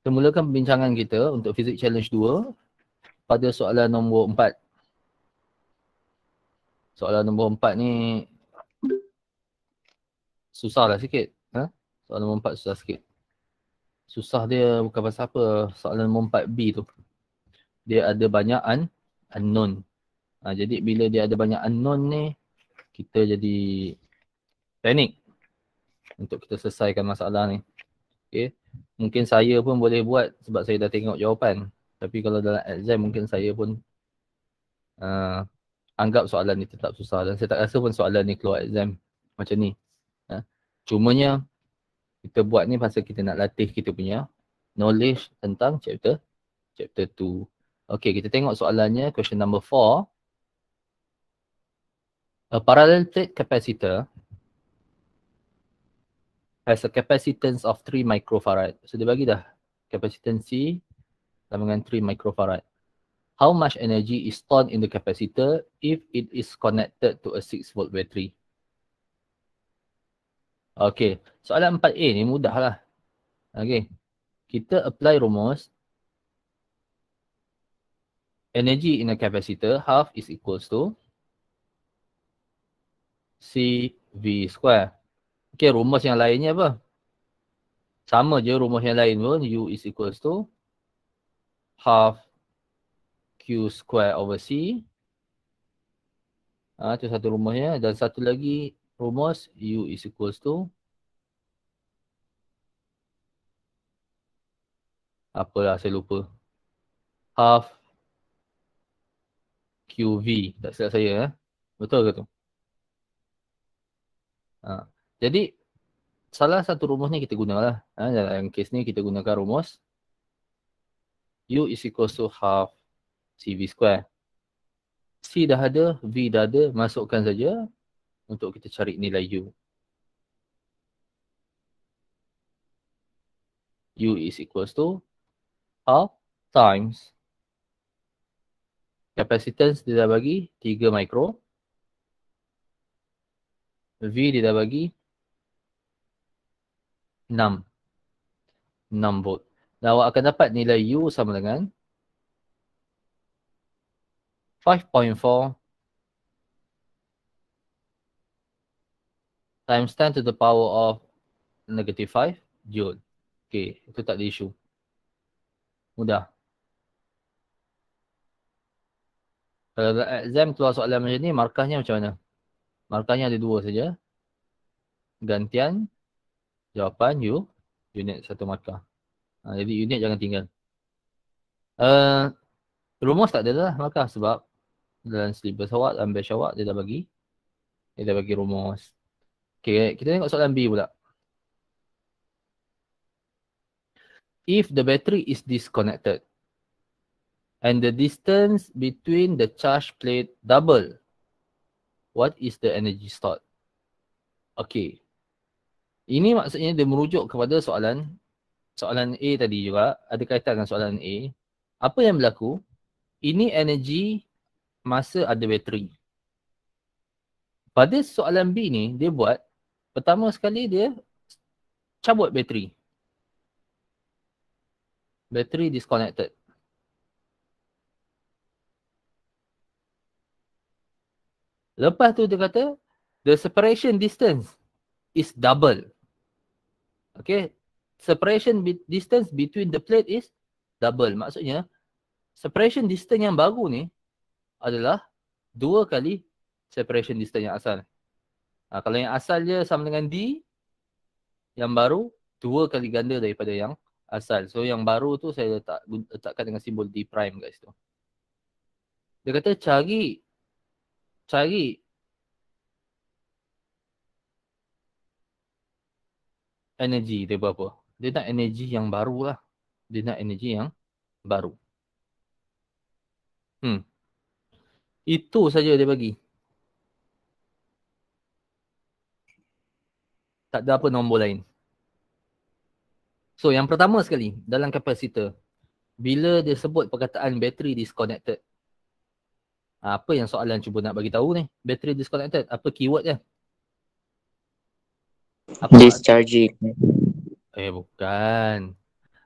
Kita mulakan perbincangan kita untuk Physics Challenge 2 pada soalan nombor 4. Soalan nombor 4 ni susah lah sikit. Soalan nombor 4 susah sikit. Susah dia bukan pasal apa. Soalan nombor 4B tu. Dia ada banyak unknown. Jadi bila dia ada banyak unknown ni, kita jadi panik untuk kita selesaikan masalah ni. Okay. Mungkin saya pun boleh buat sebab saya dah tengok jawapan. Tapi kalau dalam exam mungkin saya pun anggap soalan ni tetap susah. Dan saya tak rasa pun soalan ni keluar exam macam ni. Cumanya kita buat ni pasal kita nak latih kita punya knowledge tentang chapter 2. Okay, kita tengok soalannya. Question number 4. A parallel plate capacitor has a capacitance of 3 microfarad. So dia bagi dah capacitance C sama dengan 3 microfarad. How much energy is stored in the capacitor if it is connected to a 6 volt battery? Okay, soalan 4A ni mudah lah. Okay, kita apply rumus. Energy in a capacitor half is equals to CV square. Okay, rumus yang lainnya apa? Sama je rumus yang lain pun. U is equals to half Q square over C. Itu satu rumusnya. Dan satu lagi rumus U is equals to apalah saya lupa. Half QV. Tak silap saya. Betul ke tu? Jadi salah satu rumus ni kita gunalah. Dalam kes ni kita gunakan rumus U is equals to half CV square. C dah ada, V dah ada, masukkan saja untuk kita cari nilai U. U is equals to half times capacitance dia dah bagi 3 micro. V dia dah bagi 6 volt. Dan awak akan dapat nilai U sama dengan 5.4 times 10 to the power of negative 5 joule. Okay, itu tak ada isu. Mudah. Kalau exam keluar soalan macam ni, markahnya macam mana? Markahnya ada 2 saja. Gantian jawapan U, unit 1 markah. Jadi unit jangan tinggal. Rumus tak ada lah markah sebab dalam syllabus awak, dalam batch awak dia dah bagi rumus. Okay, kita tengok soalan B pula. If the battery is disconnected and the distance between the charge plate double, what is the energy stored? Okay. Ini maksudnya dia merujuk kepada soalan A tadi juga. Ada kaitan dengan soalan A. Apa yang berlaku? Ini energi masa ada bateri. Pada soalan B ni, dia buat, pertama sekali dia cabut bateri. Battery disconnected. Lepas tu dia kata, the separation distance is double. Okay. Separation distance between the plate is double. Maksudnya, separation distance yang baru ni adalah 2 kali separation distance yang asal. Kalau yang asal je sama dengan D, yang baru 2 kali ganda daripada yang asal. So yang baru tu saya letakkan dengan simbol D prime kat situ. Dia kata cari energi dia berapa. Dia nak energi yang baru lah. Dia nak energi yang baru. Itu saja dia bagi. Tak ada apa nombor lain. So yang pertama sekali dalam kapasitor, bila dia sebut perkataan battery disconnected, apa yang soalan cuba nak bagi tahu ni? Battery disconnected, apa keyword dia? Discharging. Bukan.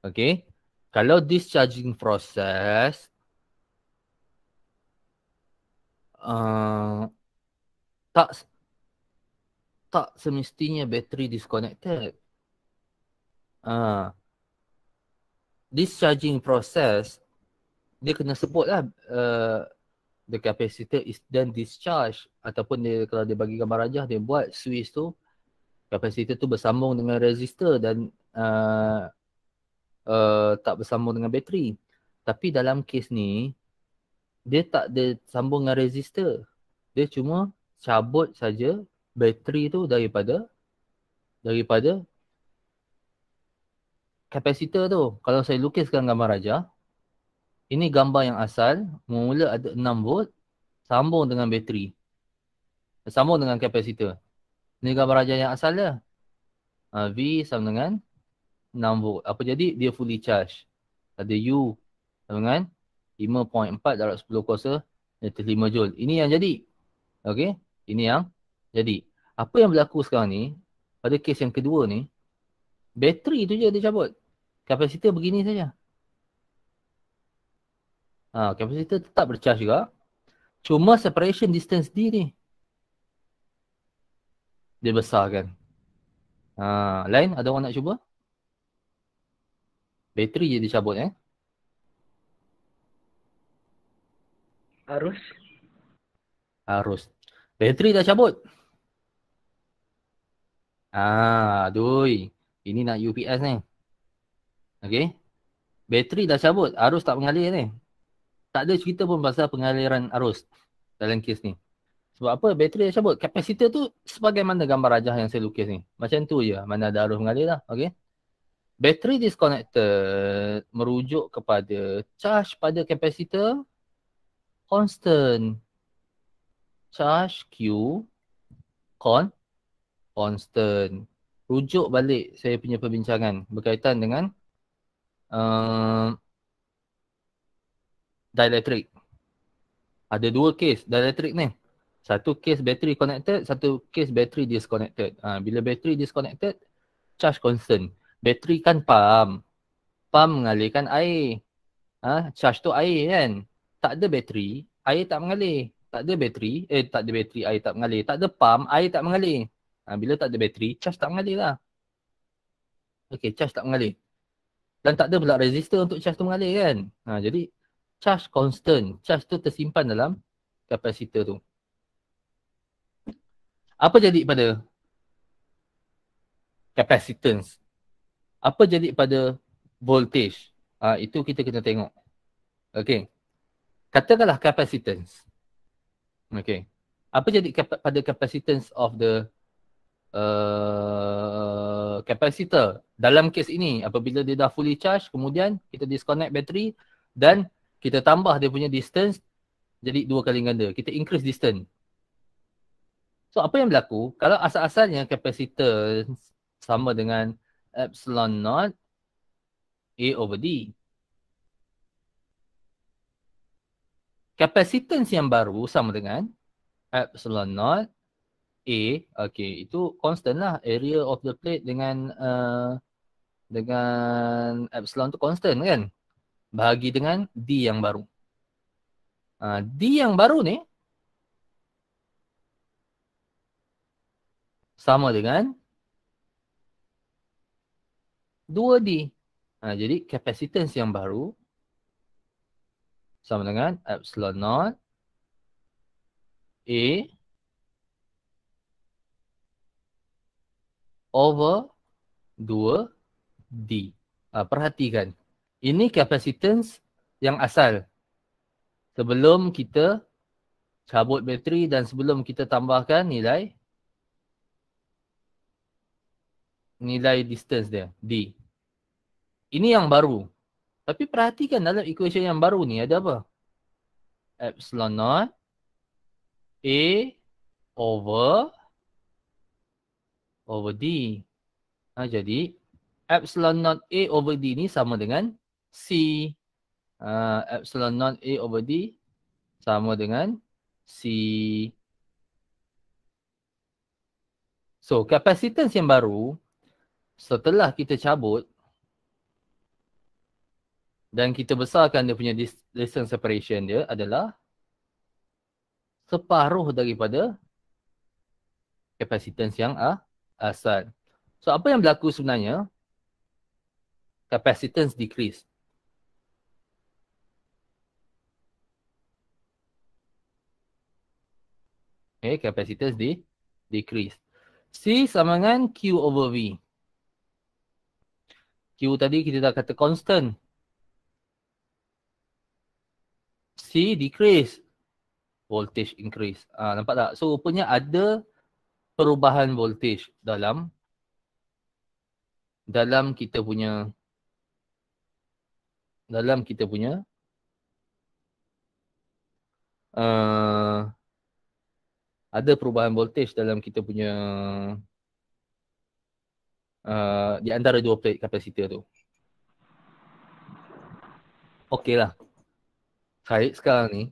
Okay. Kalau discharging process tak tak semestinya bateri disconnected. Discharging process dia kena sebutlah the capacitor is then discharged, ataupun dia kalau dia bagi gambar rajah dia buat switch tu, capacitor tu bersambung dengan resistor dan tak bersambung dengan bateri. Tapi dalam kes ni dia tak ada sambung dengan resistor. Dia cuma cabut saja bateri tu daripada capacitor tu. Kalau saya lukiskan gambar rajah, ini gambar yang asal, mula ada 6 volt, sambung dengan bateri. Sambung dengan capacitor. Ini gambar rajah yang asal dia. V sama dengan 6 volt. Apa jadi? Dia fully charge. Ada U sama dengan 5.4 darab 10 kuasa 5 joule. Ini yang jadi. Okey? Ini yang jadi. Apa yang berlaku sekarang ni, pada kes yang kedua ni, bateri tu je dia cabut. Kapasitor begini saja. Kapasitor tetap bercharge juga. Cuma separation distance D ni dia besarkan. Lain ada orang nak cuba? Bateri je dia cabut Arus. Bateri dah cabut. Adui. Ini nak UPS ni. Okey. Bateri dah cabut. Arus tak mengalir ni. Tak ada cerita pun pasal pengaliran arus dalam kes ni. Sebab apa? Bateri dah cabut. Kapasitor tu sebagaimana gambar rajah yang saya lukis ni. Macam tu je. Mana ada arus mengalir lah. Okey. Bateri disconnected merujuk kepada charge pada kapasitor constant. Charge Q constant. Rujuk balik saya punya perbincangan berkaitan dengan dielectric. Ada dua kes dielectric ni. Satu kes battery connected, satu kes battery disconnected. Bila battery disconnected, charge constant. Battery kan pump. Pump mengalirkan air. Charge tu air kan. Tak ada battery, air tak mengalir. Tak ada battery, air tak mengalir. Tak ada pump, air tak mengalir. Bila tak ada battery, charge tak mengalir lah. Okey, charge tak mengalir. Dan tak ada pula resistor untuk charge tu mengalir kan. Jadi, charge constant. Charge tu tersimpan dalam kapasitor tu. Apa jadi pada capacitance? Apa jadi pada voltage? Itu kita kena tengok. Okey. Katakanlah capacitance. Okey. Apa jadi pada capacitance of the capacitor? Dalam kes ini, apabila dia dah fully charge, kemudian kita disconnect battery dan kita tambah dia punya distance jadi 2 kali ganda. Kita increase distance. So, apa yang berlaku? Kalau asal-asalnya capacitance sama dengan epsilon naught A over D. Capacitance yang baru sama dengan epsilon naught A. Okey, itu constant lah. Area of the plate dengan epsilon tu constant kan? Bahagi dengan D yang baru. D yang baru ni sama dengan 2D. Jadi capacitance yang baru sama dengan epsilon naught A over 2D. Perhatikan. Ini capacitance yang asal. Sebelum kita cabut bateri dan sebelum kita tambahkan nilai distance dia, D. Ini yang baru. Tapi perhatikan dalam equation yang baru ni ada apa? Epsilon naught A over D. Jadi epsilon naught A over D ni sama dengan C. Epsilon naught A over D sama dengan C. So, capacitance yang baru setelah kita cabut Dan kita besarkan dia punya distance separation dia adalah separuh daripada capacitance yang asal. So apa yang berlaku sebenarnya? Capacitance decrease. Okay, capacitance decrease. C sama dengan Q over V. Q tadi kita dah kata constant. C decrease. Voltage increase. Nampak tak? So rupanya ada perubahan voltage dalam kita punya ada perubahan voltage dalam kita punya di antara dua plate kapasitor tu. Okey lah. Baik, sekarang ni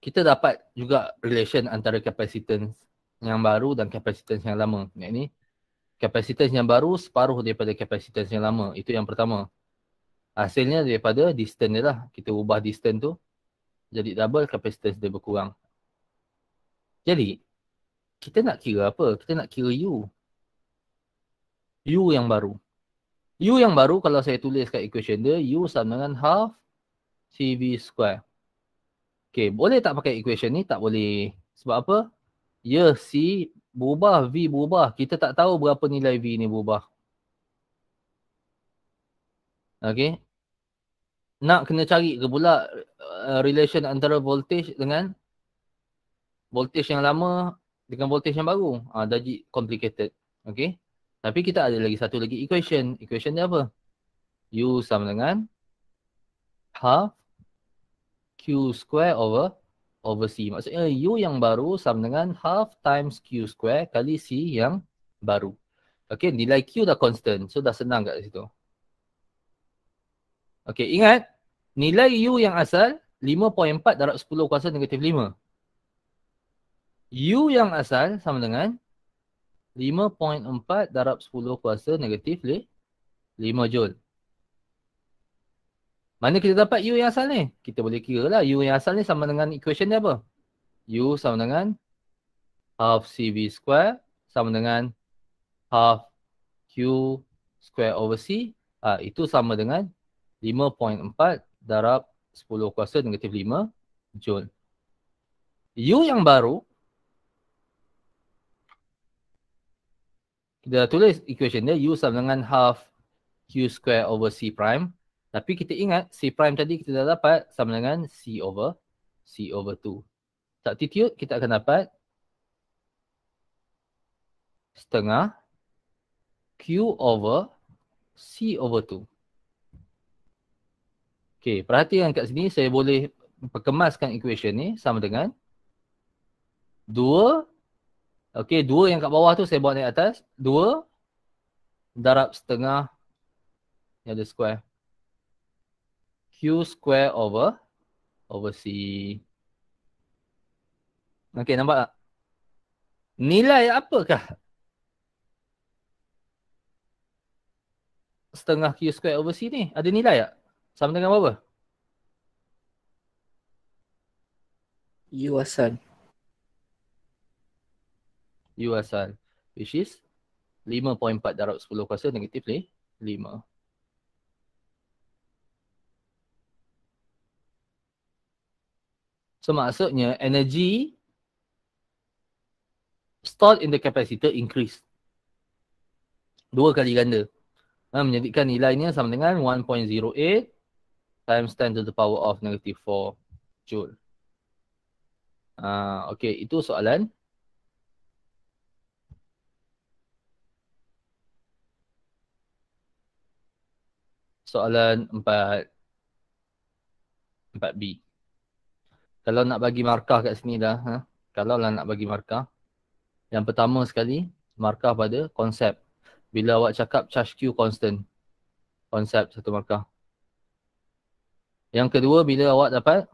kita dapat juga relation antara capacitance yang baru dan capacitance yang lama. Yang ni capacitance yang baru separuh daripada capacitance yang lama. Itu yang pertama. Hasilnya daripada distance dia lah. Kita ubah distance tu jadi double, capacitance dia berkurang. Jadi kita nak kira apa? Kita nak kira U. U yang baru. U yang baru kalau saya tulis kat equation dia, U sama dengan half CV square. Okay, boleh tak pakai equation ni? Tak boleh. Sebab apa? Ya, C berubah, V berubah. Kita tak tahu berapa nilai V ni berubah. Okay. Nak kena cari ke pula relation antara voltage dengan voltage yang lama dengan voltage yang baru. Dah jadi complicated. Okay. Tapi kita ada lagi satu lagi equation. Equation dia apa? U sama dengan half Q square over C. Maksudnya U yang baru sama dengan half times Q square kali C yang baru. Okay, nilai Q dah constant. So dah senang kat situ. Okay, ingat. Nilai U yang asal 5.4 darab 10 kuasa negatif 5. U yang asal sama dengan 5.4 darab 10 kuasa negatif 5 Joule. Mana kita dapat U yang asal ni? Kita boleh kira lah. U yang asal ni sama dengan equation dia apa? U sama dengan half CV square sama dengan half Q square over C. Itu sama dengan 5.4 darab 10 kuasa negatif 5 Joule. U yang baru, kita tulis equation dia, U sama dengan half Q square over C prime. Tapi kita ingat C prime tadi kita dah dapat sama dengan C over 2. Substitute, kita akan dapat setengah Q over C over 2. Okay, perhatikan kat sini saya boleh perkemaskan equation ni sama dengan 2. Okay, 2 yang kat bawah tu saya bawa naik atas. 2 darab setengah yang ada square. Q square over C. Okay, nampak tak? Nilai apakah setengah Q square over C ni? Ada nilai tak? Sama dengan berapa? U asal. U asal. Which is 5.4 darab 10 kuasa negatif 5. So maksudnya energy stored in the capacitor increase. 2 kali ganda. Menjadikan nilainya sama dengan 1.08 times 10 to the power of negative 4 Joule. Okay, itu soalan. Soalan 4B. Kalau nak bagi markah kat sini dah. Kalau lah nak bagi markah. Yang pertama sekali, markah pada konsep. Bila awak cakap charge Q constant. Konsep satu markah. Yang kedua, bila awak dapat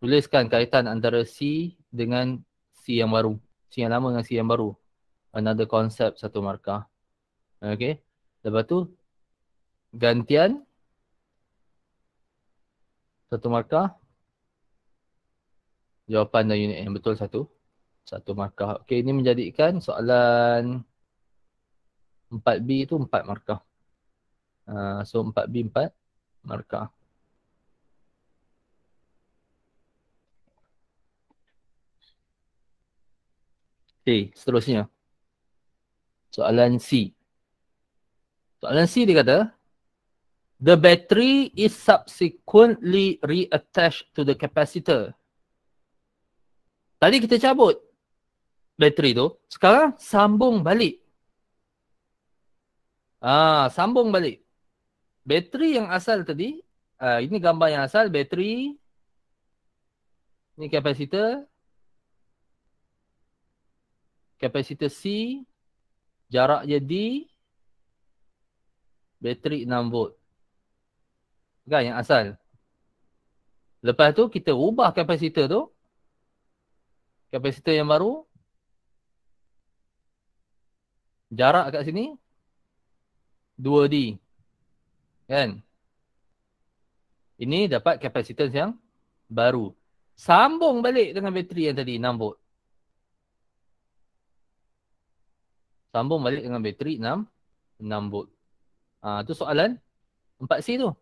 tuliskan kaitan antara C dengan C yang baru. C yang lama dengan C yang baru. Another concept, satu markah. Okay. Lepas tu, gantian 1 markah. Jawapan dan unit yang betul 1 markah. Okey, ini menjadikan soalan 4B itu 4 markah. So 4B 4 markah. Okey, seterusnya. Soalan C. Soalan C dia kata, the battery is subsequently reattached to the capacitor. Tadi kita cabut bateri tu, sekarang sambung balik. Sambung balik. Bateri yang asal tadi, ini gambar yang asal, bateri, ini kapasitor, kapasitor C, jaraknya D, bateri 6 volt. Kan yang asal. Lepas tu kita ubah kapasitor tu, kapasitor yang baru, jarak kat sini 2D. Kan? Ini dapat kapasitor yang baru. Sambung balik dengan bateri yang tadi 6 volt. Sambung balik dengan bateri 6 volt. Tu soalan 4C tu.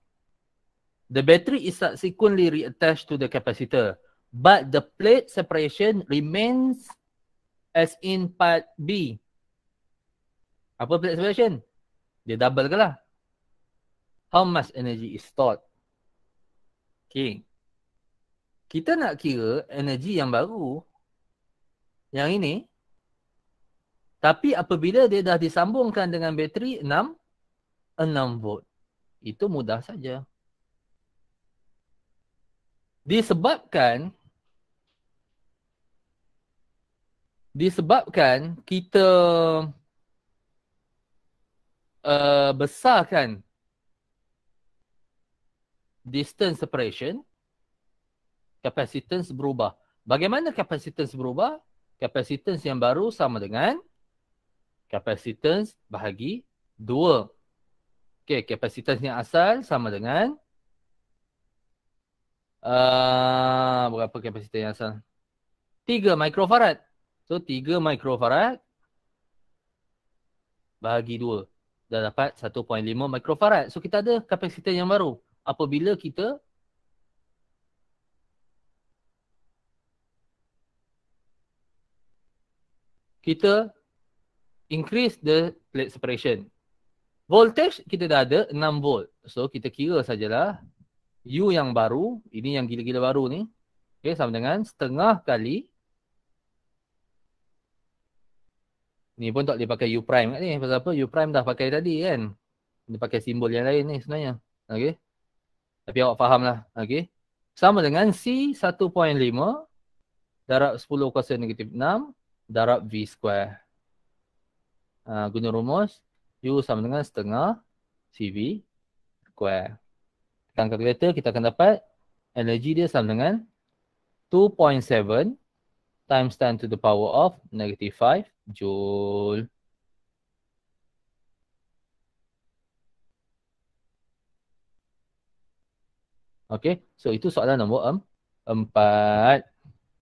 The battery is subsequently reattached to the capacitor, but the plate separation remains as in part B. Apa plate separation? Dia double ke lah. How much energy is stored? Okay. Kita nak kira energi yang baru, yang ini, tapi apabila dia dah disambungkan dengan bateri 6 volt. Itu mudah saja. Disebabkan kita besarkan distance separation, capacitance berubah. Bagaimana capacitance berubah? Capacitance yang baru sama dengan capacitance bahagi 2. Okey, capacitance yang asal sama dengan berapa kapasitor yang asal? 3 microfarad. So 3 microfarad bahagi 2. Dah dapat 1.5 microfarad. So kita ada kapasitor yang baru. Apabila kita increase the plate separation. Voltage kita dah ada 6 volt. So kita kira sajalah U yang baru, ini yang gila-gila baru ni, okay, sama dengan setengah kali. Ni pun tak boleh pakai U prime kat ni. Pasal apa? U prime dah pakai tadi kan. Dia pakai simbol yang lain ni sebenarnya. Okay. Tapi awak faham lah. Okay. Sama dengan C 1.5 darab 10 kuasa negatif 6 darab V square. Guna rumus U sama dengan setengah CV square. Tekan kalkulator kita akan dapat energi dia sama dengan 2.7 times 10 to the power of negative 5 joule. Okay, so itu soalan nombor 4.